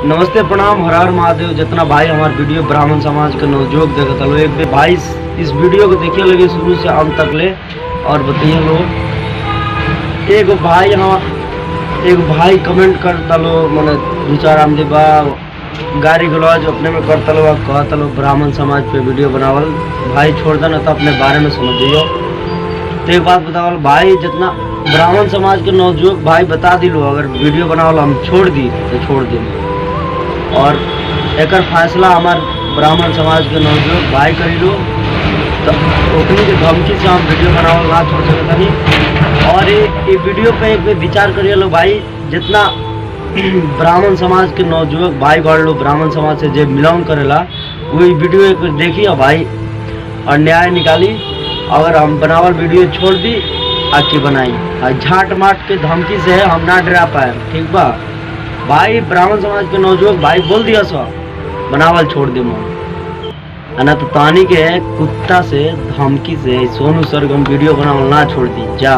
नमस्ते प्रणाम हर हर महादेव। जितना भाई हमारे वीडियो ब्राह्मण समाज के नवजोग देखता लो एक भाई इस वीडियो को देखिए लगे शुरू से अंत तक ले और बताइए लोग। एक भाई कमेंट करता लो मैंने दो चार आमदे बा गाड़ी गलौज अपने में करता लो कहता लो ब्राह्मण समाज पे वीडियो बनावल भाई छोड़ देना तो अपने बारे में समझियो। तो एक बात बतावल भाई जितना ब्राह्मण समाज के नवजुवक भाई बता दिलो अगर वीडियो बनावल हम छोड़ दी तो छोड़ दी और एक फैसला हमार ब्राह्मण समाज के नवजुवक भाई कर लो तो ओकनी के धमकी से हम वीडियो बनावल ना छोड़ सकता नहीं। और ये वीडियो पे एक विचार करिए लो भाई जितना ब्राह्मण समाज के नवजुवक भाई गढ़ लो ब्राह्मण समाज से जो मिलान करेला वही वीडियो एक देखिए भाई और न्याय निकाली। अगर हम बनावल वीडियो छोड़ दी आके बनाई झाट माट के धमकी से हम ना डरा पाए ठीक बा भाई। ब्राह्मण समाज के नवजुवक भाई बोल दिया सो बनावल छोड़ दे ना तो तानी के कुत्ता से धमकी से सोनू सरगम वीडियो बनावल ना छोड़ दी जा।